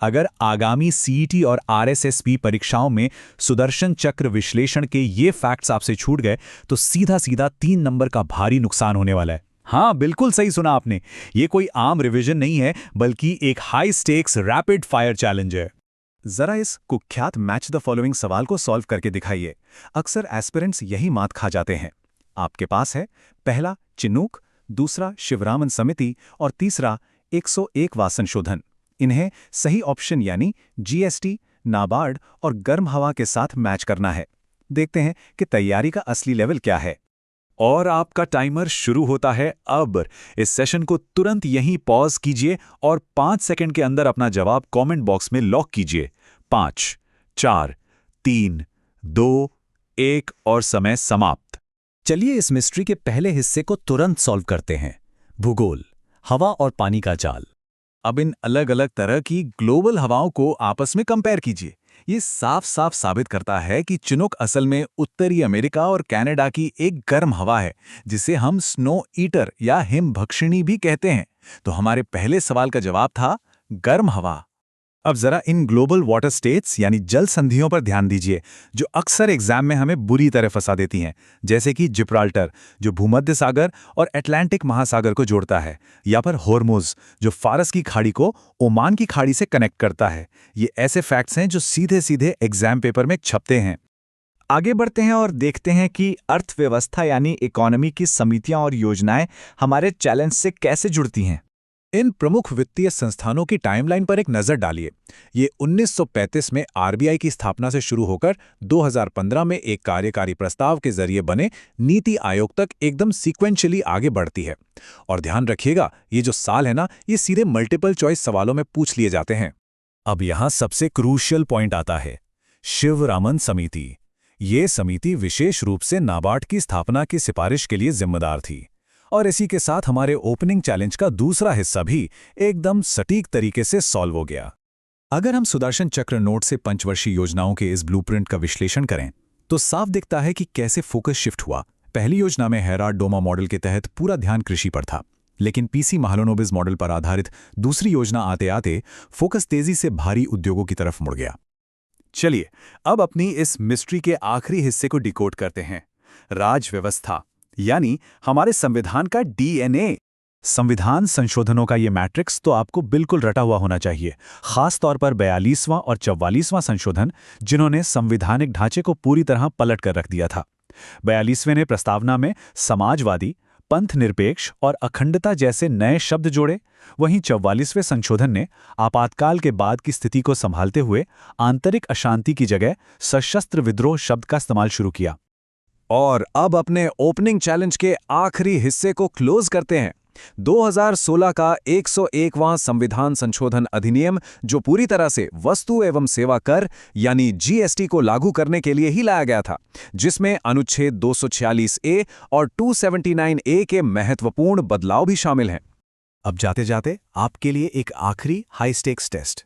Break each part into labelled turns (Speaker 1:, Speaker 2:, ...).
Speaker 1: अगर आगामी सीईटी और आरएसएसबी परीक्षाओं में सुदर्शन चक्र विश्लेषण के ये फैक्ट्स आपसे छूट गए तो सीधा सीधा 3 नंबर का भारी नुकसान होने वाला है। हाँ, बिल्कुल सही सुना आपने। ये कोई आम रिवीजन नहीं है, बल्कि एक high stakes rapid fire challenge है।
Speaker 2: जरा इस कुख्यात मैच द फॉलोइंग सवाल को सॉल्व करके दिखाइए। अक्सर एस्पिरेंट्स यही मात खा जाते हैं। आपके पास है पहला चिनूक, दूसरा शिवरामन समिति और तीसरा 101वां संशोधन। इन्हें सही ऑप्शन यानी जीएसटी, नाबार्ड और गर्म हवा के साथ मैच करना है। देखते हैं कि तैयारी का असली लेवल क्या है।
Speaker 1: और आपका टाइमर शुरू होता है अब। इस सेशन को तुरंत यहीं पॉज कीजिए और 5 सेकंड के अंदर अपना जवाब कमेंट बॉक्स में लॉक कीजिए। 5, 4, 3, 2, 1 और समय समाप्त।
Speaker 3: चलिए इस मिस्ट्री के पहले हिस्से को तुरंत सॉल्व करते हैं। भूगोल, हवा और पानी का जाल।
Speaker 2: अब इन अलग अलग तरह की ग्लोबल हवाओं को आपस में कंपेयर कीजिए। ये साफ साफ साबित करता है कि चिनूक असल में उत्तरी अमेरिका और कनाडा की एक गर्म हवा है, जिसे हम स्नो ईटर या हिमभक्षिणी भी कहते हैं। तो हमारे पहले सवाल का जवाब था गर्म हवा। अब जरा इन ग्लोबल वाटर स्टेट्स यानी जल संधियों पर ध्यान दीजिए, जो अक्सर एग्जाम में हमें बुरी तरह फंसा देती हैं। जैसे कि जिब्राल्टर, जो भूमध्य सागर और अटलांटिक महासागर को जोड़ता है, या फिर होर्मुज, जो फारस की खाड़ी को ओमान की खाड़ी से कनेक्ट करता है। ये ऐसे फैक्ट्स हैं जो सीधे सीधे एग्जाम पेपर में छपते हैं।
Speaker 3: आगे बढ़ते हैं और देखते हैं कि अर्थव्यवस्था यानी इकोनॉमी की समितियां और योजनाएं हमारे चैलेंज से कैसे जुड़ती हैं।
Speaker 2: इन प्रमुख वित्तीय संस्थानों की टाइमलाइन पर एक नजर डालिए। ये 1935 में आरबीआई की स्थापना से शुरू होकर 2015 में एक कार्यकारी प्रस्ताव के जरिए बने नीति आयोग तक एकदम सीक्वेंशियली आगे बढ़ती है। और ध्यान रखिएगा, ये जो साल है ना, ये सीधे मल्टीपल चॉइस सवालों में पूछ लिए जाते हैं।
Speaker 1: अब यहाँ सबसे क्रूशियल पॉइंट आता है, शिवरामन समिति। ये समिति विशेष रूप से नाबार्ड की स्थापना की सिफारिश के लिए जिम्मेदार थी। और इसी के साथ हमारे ओपनिंग चैलेंज का दूसरा हिस्सा भी एकदम सटीक तरीके से सॉल्व हो गया।
Speaker 2: अगर हम सुदर्शन चक्र नोट से पंचवर्षीय योजनाओं के इस ब्लूप्रिंट का विश्लेषण करें तो साफ दिखता है कि कैसे फोकस शिफ्ट हुआ। पहली योजना में हेराल्ड डोमा मॉडल के तहत पूरा ध्यान कृषि पर था, लेकिन पीसी महालनोबिस मॉडल पर आधारित दूसरी योजना आते आते फोकस तेजी से भारी उद्योगों की तरफ मुड़ गया। चलिए अब अपनी इस मिस्ट्री के आखिरी हिस्से को डिकोड करते हैं, राज व्यवस्था यानी हमारे संविधान का डीएनए।
Speaker 1: संविधान संशोधनों का ये मैट्रिक्स तो आपको बिल्कुल रटा हुआ होना चाहिए, खास तौर पर 42वां और 44वां संशोधन, जिन्होंने संवैधानिक ढांचे को पूरी तरह पलट कर रख दिया था। 42वें ने प्रस्तावना में समाजवादी, पंथ निरपेक्ष और अखंडता जैसे नए शब्द जोड़े। वहीं 44वें संशोधन ने आपातकाल के बाद की स्थिति को संभालते हुए आंतरिक अशांति की जगह सशस्त्र विद्रोह शब्द का इस्तेमाल शुरू किया।
Speaker 2: और अब अपने ओपनिंग चैलेंज के आखिरी हिस्से को क्लोज करते हैं। 2016 का 101वां संविधान संशोधन अधिनियम, जो पूरी तरह से वस्तु एवं सेवा कर यानी जीएसटी को लागू करने के लिए ही लाया गया था, जिसमें अनुच्छेद 246A और 279A के महत्वपूर्ण बदलाव भी शामिल हैं। अब जाते जाते आपके लिए एक आखिरी हाई स्टेक्स टेस्ट।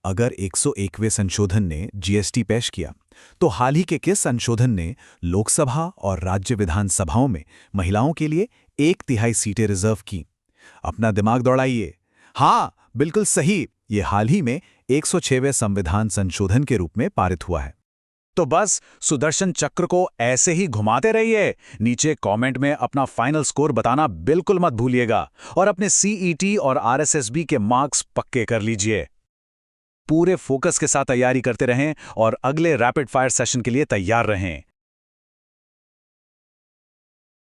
Speaker 2: अगर 101वें संशोधन ने जीएसटी पेश किया, तो हाल ही के किस संशोधन ने लोकसभा और राज्य विधानसभाओं में महिलाओं के लिए 1/3 सीटें रिजर्व की? अपना दिमाग दौड़ाइए। हाँ, बिल्कुल सही, ये हाल ही में 106वें संविधान संशोधन के रूप में पारित हुआ है। तो बस सुदर्शन चक्र को ऐसे ही घुमाते रहिए। नीचे कमेंट में अपना फाइनल स्कोर बताना बिल्कुल मत भूलिएगा और अपने सीईटी और आरएसएसबी के मार्क्स पक्के कर लीजिए। पूरे फोकस के साथ तैयारी करते रहें और अगले रैपिड फायर सेशन के लिए तैयार रहें।